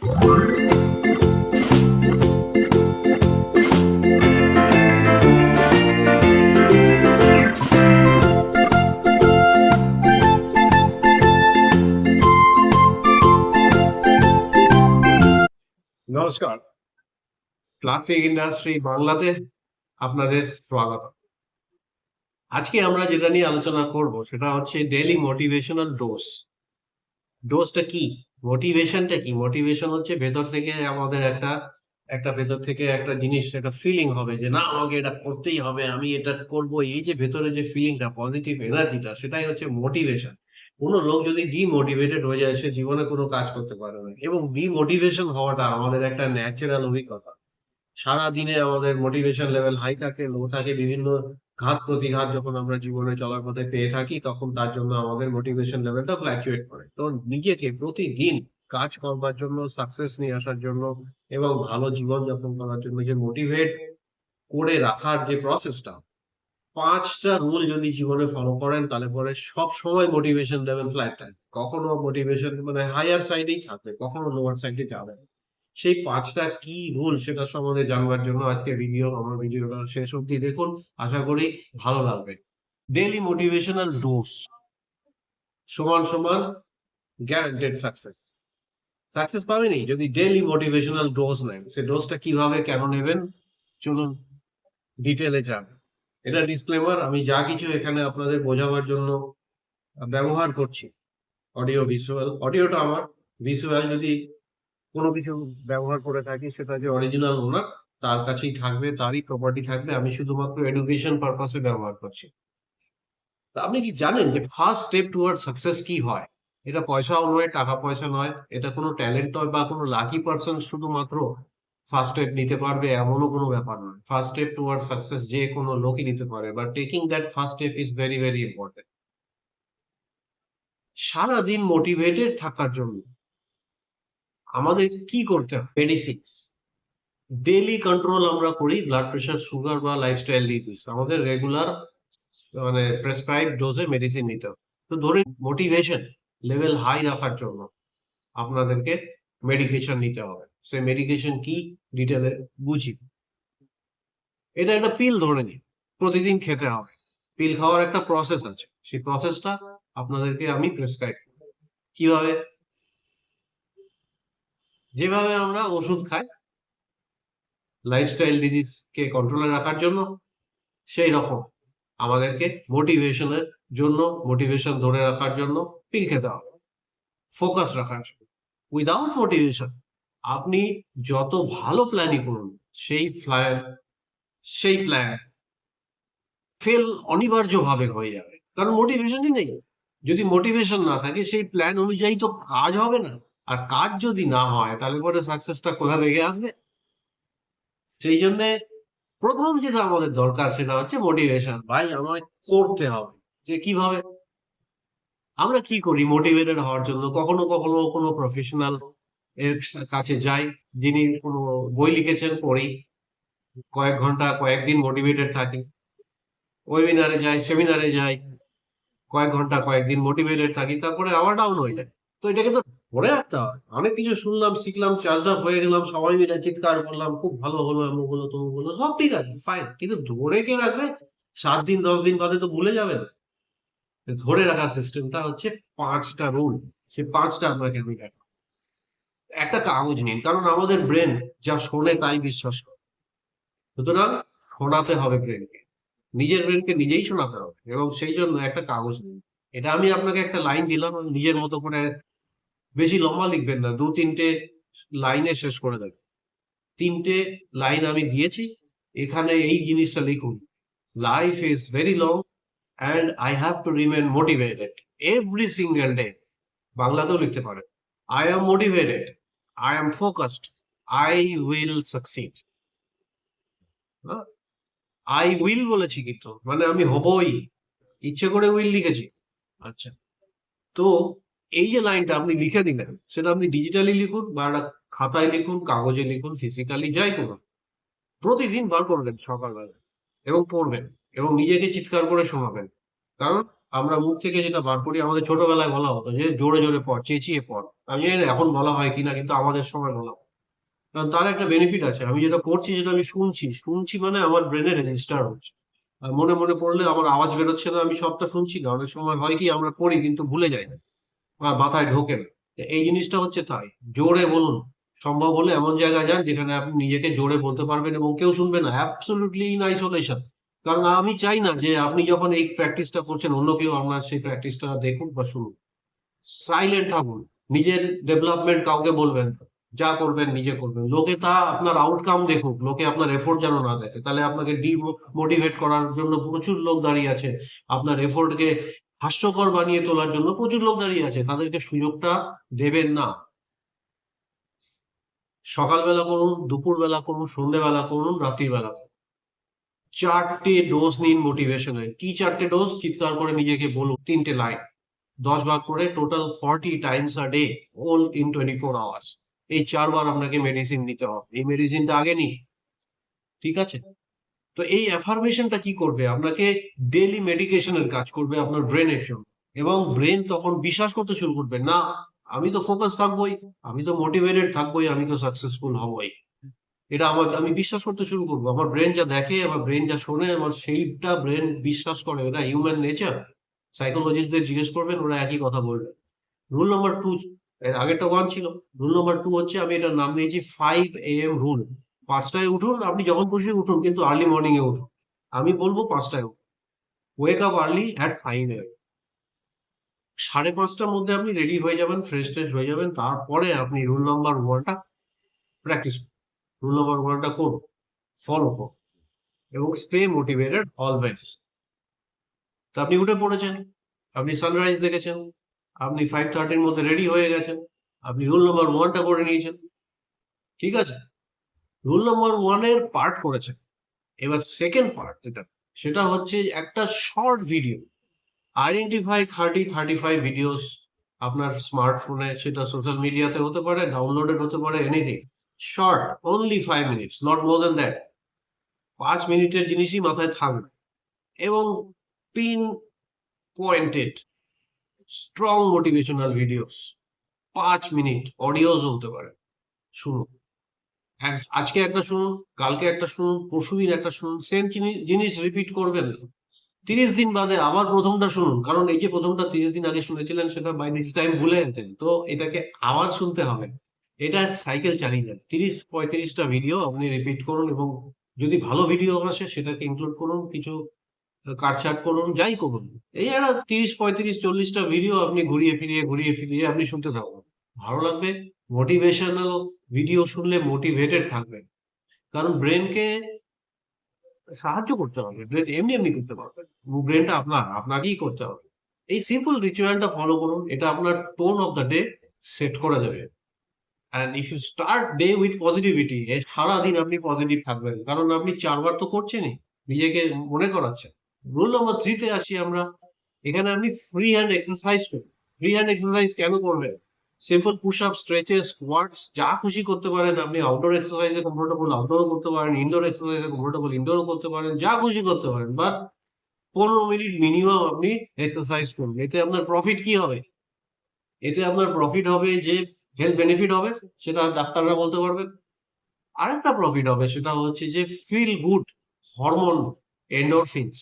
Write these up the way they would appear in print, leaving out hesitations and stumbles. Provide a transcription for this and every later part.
নমস্কার, classic industry বাংলাতে আপনাদের স্বাগত। আজকে আমরা যেটা নিয়ে আলোচনা করব সেটা হচ্ছে ডেইলি মোটিভেশনাল ডোজ। ডোজটা কি? মোটিভেশনটা কি? মোটিভেশন হচ্ছে ভেতর থেকে আমাদের একটা ভেতর থেকে একটা জিনিস, একটা ফিলিং হবে যে না, আমাকে এটা করতেই হবে, আমি এটা করব। এই যে ভেতরে যে ফিলিংটা, পজিটিভ এনার্জিটা, সেটাই হচ্ছে মোটিভেশন। কোনো লোক যদি ডিমোটিভেটেড হয়ে যায়, সে জীবনে কোনো কাজ করতে পারে না। এবং ডিমোটিভেশন হওয়াটা আমাদের একটা ন্যাচারাল অভিজ্ঞতা। সারাদিনে আমাদের মোটিভেশন লেভেল হাই থাকে, লো থাকে। বিভিন্ন ঘাত প্রতিঘাত যখন আমরা জীবনে চলার পথে পেয়ে থাকি, তখন তার জন্য আমাদের মোটিভেশন লেভেলটা ফ্ল্যাকচুয়েট করে। তো নিজেকে প্রতিদিন কাজ করবার জন্য, সাকসেস নিয়ে আসার জন্য এবং ভালো জীবন যাপন করার জন্য যে মোটিভেট করে রাখার যে প্রসেসটা, 5টা রুল যদি জীবনে ফলো করেন, তাহলে পরে সব সময় মোটিভেশন লেভেল ফ্ল্যাট থাকে। কখনো মোটিভেশন মানে হাইয়ার সাইডেই থাকবে, কখনো লোয়ার সাইডে যাবে না। সেই 5টা কি রুল সেটা সম্বন্ধে জানবার জন্য আজকে আমার ভিডিওটা শেষ অবধি দেখুন। আশা করি ভালো লাগবে। ডেইলি মোটিভেশনাল ডোজ সমান সমান গ্যারান্টেড সাকসেস। সাকসেস পাবেনই যদি ডেইলি মোটিভেশনাল ডোজ নেন। সেই ডোজটা কিভাবে কেন নেবেন, চলুন ডিটেলে যান। এটা ডিসক্লেমার, আমি যা কিছু এখানে আপনাদের বোঝাবার জন্য ব্যবহার করছি, অডিও ভিজুয়াল, অডিওটা আমার, ভিজুয়াল যদি কোনো কিছু ব্যবহার করে থাকি, সেটা যে অরিজিনাল ওনার, তার কাছেই থাকবে, তারই প্রপার্টি থাকবে। আমি শুধুমাত্র এডুকেশন পারপাসে ব্যবহার করছি। তা আপনি কি জানেন যে ফার্স্ট স্টেপ টুয়ার্ড সাকসেস কি হয়? এটা পয়সাও নয়, টাকা পয়সা নয়, এটা কোনো ট্যালেন্ট নয় বা কোনো লাকি পার্সন শুধুমাত্র ফার্স্ট স্টেপ নিতে পারবে এমনও কোনো ব্যাপার নয়। ফার্স্ট স্টেপ টুয়ার্ড সাকসেস যে কোনো লোকই নিতে পারে, but taking that first step is very very important. সারাদিন মোটিভেটেড থাকার জন্য আমাদের কি করতে হয়? মেডিসিনস ডেইলি কন্ট্রোল আমরা করি। ব্লাড প্রেশার, সুগার বা লাইফস্টাইল ডিজিজ আমাদের রেগুলার মানে প্রেসক্রাইব ডোজে মেডিসিন নিতে হবে। তো ধরে মোটিভেশন লেভেল হাই রাখার জন্য আপনাদেরকে মেডিকেশন নিতে হবে। সেই মেডিকেশন কি ডিটেলে বুঝি। এটা একটা পিল ধরে নিন, প্রতিদিন খেতে হবে। পিল খাওয়ার একটা প্রসেস আছে, সেই প্রসেসটা আপনাদেরকে আমি প্রেসক্রাইব করব। কিভাবে? যেভাবে আমরা ওষুধ খাই লাইফস্টাইল ডিজিজ কে কন্ট্রোলে রাখার জন্য, সেই রকম আমাদেরকে মোটিভেশনের জন্য, মোটিভেশন ধরে রাখার জন্য পিল খেতে হবে, ফোকাস রাখার জন্য। উইদাউট মোটিভেশন আপনি যত ভালো প্ল্যানই করুন, সেই প্ল্যান ফেল অনিবার্যভাবে হয়ে যাবে, কারণ মোটিভেশনই নেই। যদি মোটিভেশন না থাকে, সেই প্ল্যান অনুযায়ী তো কাজ হবে না। আর কাজ যদি না হয়, তাহলে পরে সাকসেসটা কোথা থেকে আসবে? সেই জন্য প্রথম যেটা আমাদের দরকার সেটা হচ্ছে মোটিভেশন। ভাই, আমায় করতে হবে। যে কিভাবে আমরা কি করি মোটিভেটেড হওয়ার জন্য? কখনো কখনো কোনো প্রফেশনাল এর কাছে যাই, যিনি কোনো বই লিখেছেন, পড়ি, কয়েক ঘন্টা কয়েকদিন মোটিভেটেড থাকি। ওয়েবিনারে যাই, সেমিনারে যাই, কয়েক ঘন্টা কয়েকদিন মোটিভেটেড থাকি, তারপরে আবার ডাউন হয়ে যায়। তো এটাকে তো ধরে রাখতে হয়। অনেক কিছু শুনলাম, শিখলাম, চার্জ আপ হয়ে গেলাম, সবাই মিলে চিৎকার করলাম, খুব ভালো হলো, এমন হলো, তমুক হলো, সব ঠিক আছে, ফাইন। কিন্তু ধরে কে রাখবে? 7 দিন 10 দিন বাদে তো ভুলে যাবেন। ধরে রাখার সিস্টেমটা হচ্ছে 5টা রুল। সেই 5টা আপনাকে আমি দেখাবো। একটা কাগজ নিন, কারণ আমাদের ব্রেন যা শোনে তাই বিশ্বাস করে। সুতরাং শোনাতে হবে ব্রেনকে, নিজের ব্রেনকে নিজেই শোনাতে হবে। এবং সেই জন্য একটা কাগজ নিন। এটা আমি আপনাকে একটা লাইন দিলাম, আমি নিজের মতো করে, বেশি লম্বা লিখবেন না, 2-3টে লাইনে শেষ করে দেবেন। 3টে লাইন আমি দিয়েছি, এখানে এই জিনিসটা লিখুন: life is very long and I have to remain motivated every single day. বাংলাতেও লিখতে পারেন: I am motivated, I am focused, I will succeed. I will বলেছি কিন্তু, মানে আমি হবই, ইচ্ছে করে উইল লিখেছি। আচ্ছা, তো এই যে লাইনটা আপনি লিখে দিলেন, সেটা আপনি ডিজিটালি লিখুন বা একটা খাতায় লিখুন, কাগজে লিখুন, ফিজিক্যালি যাই করুন। প্রতিদিন বার করবেন সকালবেলা এবং পড়বেন এবং নিজেকে চিৎকার করে শোনাবেন। কারণ আমরা মুখ থেকে যেটা বার করি, আমাদের ছোটবেলায় বলা হতো যে জোরে জোরে পড়, চেঁচিয়ে পড়। আমি জানি না এখন বলা হয় কিনা, কিন্তু আমাদের সময় বলা হতো। কারণ তার একটা বেনিফিট আছে, আমি যেটা পড়ছি যেটা আমি শুনছি মানে আমার ব্রেনে রেজিস্টার হচ্ছে। আর মনে মনে পড়লে আমার আওয়াজ বেরোচ্ছে না, আমি সবটা শুনছি না। অনেক সময় হয় কি আমরা পড়ি কিন্তু ভুলে যাই না, আমার মাথায় ঢোকে না। তো এই জিনিসটা হচ্ছে তাই। জোরে বলুন, সম্ভব হলে এমন জায়গায় যান যেখানে আপনি নিজেকে জোরে বলতে পারবেন এবং কেউ শুনবে না, অ্যাবসলিউটলি ইন আইসোলেশন। কারণ আমি চাই না যে আপনি যখন এই প্র্যাকটিসটা করছেন অন্য কেউ আপনার সেই প্র্যাকটিসটা দেখুক বা শুনুক। সাইলেন্ট থাকুন, নিজের ডেভেলপমেন্ট কাউকে বলবেন না। যা করবেন নিজে করবেন, লোকে তা আপনার আউটকাম দেখুক, লোকে আপনার এফোর্ট যেন না দেখে। তাহলে আপনাকে ডিমোটিভেট করার জন্য প্রচুর লোক দাঁড়িয়ে আছে, আপনার এফোর্টকে হাস্যকর বানিয়ে তোলার জন্য প্রচুর লোক দাঁড়িয়ে আছে, তাদেরকে সুযোগটা দেবেন না। সকালবেলা করুন, দুপুরবেলা করুন, সন্ধ্যেবেলা করুন, রাত্রিবেলা করুন। 4টে ডোজ নিন মোটিভেশনের। কি 4টে ডোজ? চিৎকার করে নিজেকে বলুন 3টে লাইন। 10 ভাগ করে total 40 Times a day, all in 24 hours. এই 4 বার আপনাকে মেডিসিন নিতে হবে। এই মেডিসিনটা আগে নিন, ঠিক আছে? তো এই অ্যাফার্মেশনটা কি করবে? আপনাকে ডেইলি মেডিকেশনের কাজ করবে আপনার ব্রেনের জন্য। এবং ব্রেন তখন বিশ্বাস করতে শুরু করবে, না আমি তো ফোকাস থাকবোই, আমি তো মোটিভেটেড থাকবোই, আমি তো সাকসেসফুল হবই। এটা আমি বিশ্বাস করতে শুরু করবো। আমার ব্রেন যা দেখে, আমার ব্রেন যা শোনে, আমার সেইটা ব্রেন বিশ্বাস করে। এটা হিউম্যান নেচার। সাইকোলজিস্টদের জিজ্ঞেস করবেন, ওরা একই কথা বলবে। রুল নাম্বার 2, এর আগেরটা 1 ছিল। রুল নাম্বার 2 হচ্ছে, আমি এটার নাম দিয়েছি 5 AM রুল। 5টায় উঠুন, আপনি যখন খুশি উঠুন, কিন্তু আর্লি মর্নিং এ উঠুন। আমি বলবো 5টায় উঠুন। ওয়েক আপ আর্লি অ্যাট 5 AM। 5:30টার মধ্যে আপনি রেডি হয়ে যাবেন, ফ্রেশ হয়ে যাবেন। তারপরে আপনি রুল নাম্বার 1টা প্র্যাকটিস করুন। রুল নাম্বার 1টা করুন, ফলো করুন এবং স্টে মোটিভেটেড অলওয়েজ। তো আপনি উঠে পড়েছেন, আপনি সানরাইজ দেখেছেন, আপনি 5:30 মধ্যে রেডি হয়ে গেছেন, আপনি রুল নাম্বার 1টা করে নিয়েছেন, ঠিক আছে? রুল নাম্বার 1 এর পার্ট করেছেন। এবার সেকেন্ড পার্ট যেটা, সেটা হচ্ছে একটা শর্ট ভিডিও। আইডেন্টিফাই 35 ভিডিওস আপনার স্মার্টফোনে, সেটা সোশ্যাল মিডিয়াতে হতে পারে, ডাউনলোডেড হতে পারে, anything. Short, only 5 minutes, not more than that. 5 মিনিটের জিনিসই মাথায় থাকবে এবং pin pointed strong motivational videos. 5 minute audios হতে পারে, শুনুন। আজকে একটা শুনুন, কালকে একটা শুনুন, পরশুদিন একটা শুনুন, সেম জিনিস রিপিট করবেন না। 30 দিন বাদে আবার প্রথমটা শুনুন, কারণ এই যে প্রথমটা 30 দিন আগে শুনেছিলেন সেটা বাই দিস টাইম ভুলে গেছেন, তো এটাকে আবার শুনতে হবে। এটা সাইকেল চালিয়ে যান। 30-35টা ভিডিও আপনি রিপিট করুন এবং যদি ভালো ভিডিও আসে সেটাকে ইনক্লুড করুন, কিছু কাটছাট করুন, যাই করুন। এই একটা 30-35-40টা ভিডিও আপনি ঘুরিয়ে ফিরিয়ে আপনি শুনতে থাকুন। ভালো লাগবে। মোটিভেশনাল ভিডিও শুনলে মোটিভেটেড থাকবেন, কারণ ব্রেনকে সাহায্য করতে হবে। ব্রেন এমনি করতে পারবে। ব্রেনটা আপনাকেই করতে হবে। এই সিম্পল রিচুয়ালটা ফলো করুন, এটা আপনার tone of the day set করে দেবে। And if you start day with positivity, সারাদিন আপনি পজিটিভ থাকবেন, কারণ আপনি 4 বার তো করছেনই, নিজেকে মনে করাচ্ছেন। রুল নাম্বার 3 তে আসি আমরা। এখানে আপনি ফ্রি হ্যান্ড এক্সারসাইজ করুন। ফ্রি হ্যান্ড এক্সারসাইজ কেন করবেন? Simple push up, stretches, squats, যা খুশি করতে পারেন। আপনি আউটডোর এক্সারসাইজে কমফোর্টেবল আউটডোরও করতে পারেন, ইনডোর এক্সারসাইজে কমফোর্টেবল ইনডোরও করতে পারেন, যা খুশি করতে পারেন। বাট 15 মিনিট মিনিমাম আপনি এক্সারসাইজ করুন। এতে আপনার প্রফিট কি হবে? এতে আপনার প্রফিট হবে যে হেলথ বেনিফিট হবে, সেটা ডাক্তাররা বলতে পারবেন। আরেকটা প্রফিট হবে, সেটা হচ্ছে যে ফিল গুড হরমোন, এন্ডোরফিনস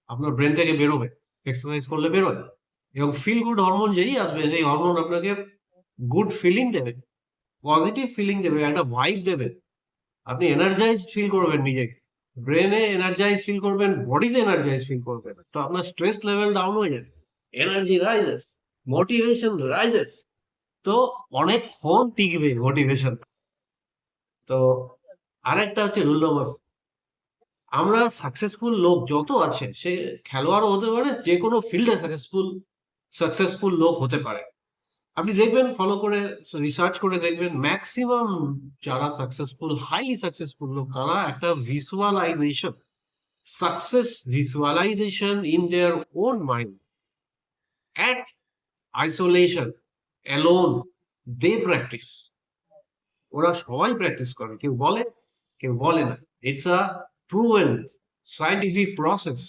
আপনার ব্রেন থেকে বেরোবে, এক্সারসাইজ করলে বেরোয়। এবং ফিল গুড হরমোন যেই আসবে, সেই হরমোন আপনাকে গুড ফিলিং দেবে, পজিটিভ ফিলিং দেবে, একটা ভাইব দেবে। আপনি এনার্জাইজড ফিল করবেন নিজেকে, ব্রেনে এনার্জাইজ ফিল করবেন, বডিতে এনার্জাইজ ফিল করবেন। তো আপনার স্ট্রেস লেভেল ডাউন হয়ে যাবে, এনার্জি রাইজেস, মোটিভেশন রাইজেস। তো অনেকক্ষণ টিকবে মোটিভেশন। তো আরেকটা হচ্ছে রুল নাম্বার, আমরা সাকসেসফুল লোক যত আছে, সে খেলোয়াড়ও হতে পারে, যে কোনো ফিল্ডে সাকসেসফুল লোক হতে পারে। আপনি দেখবেন, ফলো করে রিসার্চ করে দেখবেন, ম্যাক্সিমাম যারা সাকসেসফুল, হাইলি সাকসেসফুল লোক, তারা একটা visualisation, success visualisation in their own mind at isolation, alone, they practise. ওরা সবাই প্র্যাকটিস করে, কেউ বলে কেউ বলে না। It's a proven scientific process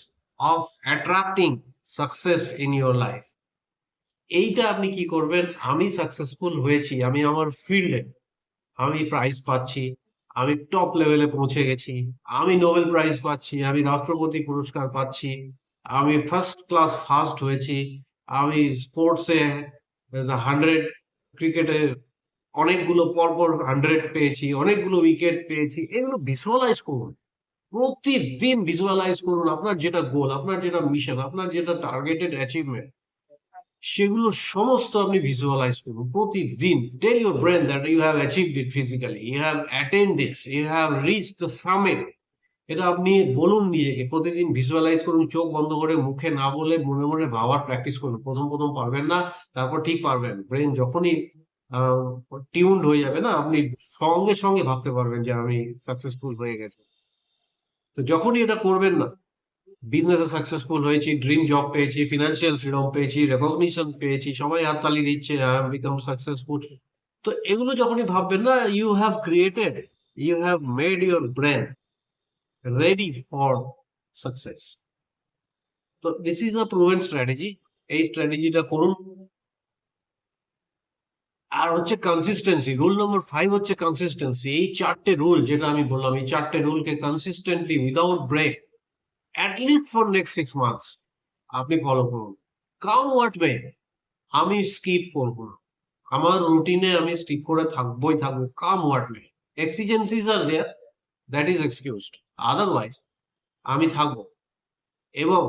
of attracting success in your life. এইটা আপনি কি করবেন, আমি সাকসেসফুল হয়েছি, আমি আমার ফিল্ডে আমি প্রাইজ পাচ্ছি, আমি টপ লেভেলে পৌঁছে গেছি, আমি নোবেল প্রাইজ পাচ্ছি, আমি রাষ্ট্রপতি পুরস্কার পাচ্ছি, আমি ফার্স্ট ক্লাস ফার্স্ট হয়েছি, আমি স্পোর্টসে 100 ক্রিকেটে অনেকগুলো পরপর 100 পেয়েছি, অনেকগুলো উইকেট পেয়েছি। এগুলো ভিজুয়ালাইজ করুন, প্রতিদিন ভিজুয়ালাইজ করুন আপনার যেটা গোল, আপনার যেটা মিশন, আপনার যেটা টার্গেটেড অ্যাচিভমেন্ট, সেগুলো সমস্ত আপনি ভিজুয়ালাইজ করুন প্রতিদিন। Tell your brain that you have achieved it physically, you have attend this, you have reached the summit. এটা আপনি বলুন নিজেকে, প্রতিদিন ভিজুয়ালাইজ করুন, চোখ বন্ধ করে, মুখে না বলে মনে মনে ভাবার প্র্যাকটিস করুন। প্রথম প্রথম পারবেন না, তারপর ঠিক পারবেন। ব্রেন যখনই টিউনড হয়ে যাবে না, আপনি সঙ্গে সঙ্গে ভাবতে পারবেন যে আমি সাকসেসফুল হয়ে গেছি। তো যখনই এটা করবেন না, বিজনেসে সাকসেসফুল হয়েছি, ড্রিম জব পেয়েছি, ফিনান্সিয়াল ফ্রিডম পেয়েছি, রেকগনিশন পেয়েছি, সবাই হাততালি দিচ্ছে, আই হ্যাভ বিকাম সাকসেসফুল, তো এগুলো যখনই ভাববেন না, you have created, you have made your brain ready for success. তো this is a proven strategy. এই স্ট্র্যাটেজিটা করুন। আর হচ্ছে কনসিস্টেন্সি, রুল নম্বর 5 হচ্ছে কনসিস্টেন্সি। এই 4টে রুল যেটা আমি বললাম, এই 4টে রুলকে consistently without break at least for next 6 months আপনি ফলো করুন। কাম হোয়াট মে, আমি স্কিপ করব না, আমার রুটিনে আমি স্টিক করে থাকবোই থাকবো। Come what may, exigencies are there, that is excused, otherwise আমি থাকবো। এবং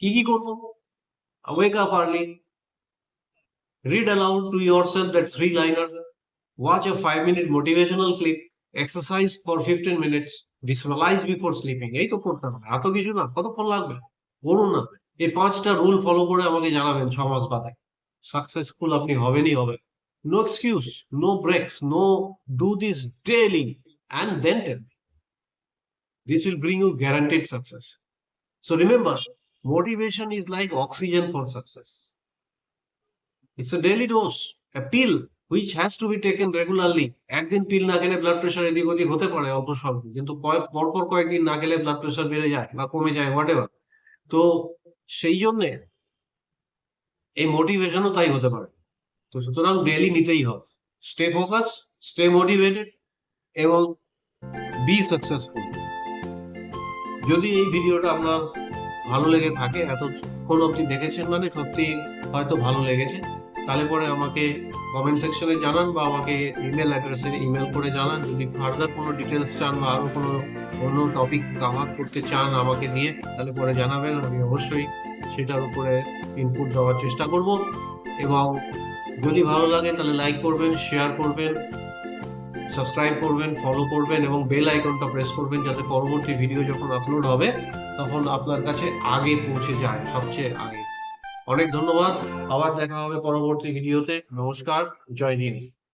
কি কি করব, wake up early, read aloud to yourself that 3-liner, watch a 5-minute motivational clip, exercise for 15 minutes, visualize before sleeping। এই তো করতে হবে, এত কিছু না, কতক্ষণ লাগবে করুন না। এই 5টা রুল ফলো করে আমাকে জানাবেন 6 মাস বাদে, সাকসেসফুল আপনি হবেনই হবেন। No excuse, no breaks, no, do this daily and then tell me. This will bring you guaranteed success. So remember, motivation is like oxygen for success. It's a daily dose, a pill which has to be taken regularly. একদিন পিল না খেলে blood pressure এদিক ওদিক হতে পারে অল্প স্বল্প, কিন্তু পরপর কয়েকদিন না খেলে ব্লাড প্রেশার বেড়ে যায় বা কমে যায়, হোয়াট এভার। তো সেই জন্যে এই মোটিভেশনও তাই হতে পারে। তো সুতরাং ডেইলি নিতেই হবে। স্টে ফোকাস, স্টে মোটিভেটেড এবং বি সাকসেসফুল। যদি এই ভিডিওটা আপনার ভালো লেগে থাকে, এতক্ষণ অবধি দেখেছেন মানে সত্যি হয়তো ভালো লেগেছে, তাহলে পরে আমাকে কমেন্ট সেকশনে জানান বা আমাকে ইমেল অ্যাড্রেসে ইমেল করে জানান। যদি ফার্দার কোনো ডিটেলস চান বা আরো কোনো অন্য টপিক কভার করতে চান আমাকে দিয়ে, তাহলে পরে জানাবেন, আমি অবশ্যই সেটার উপরে ইনপুট দেওয়ার চেষ্টা করব। এবং যদি ভালো লাগে তাহলে লাইক করবেন, শেয়ার করবেন, সাবস্ক্রাইব করবেন, ফলো করবেন এবং বেল আইকনটা প্রেস করবেন, যাতে পরবর্তী ভিডিও যখন আপলোড হবে তখন আপনার কাছে আগে পৌঁছে যায়, সবচেয়ে আগে। অনেক ধন্যবাদ, আবার দেখা হবে পরবর্তী ভিডিওতে। নমস্কার, জয় হিন্দ।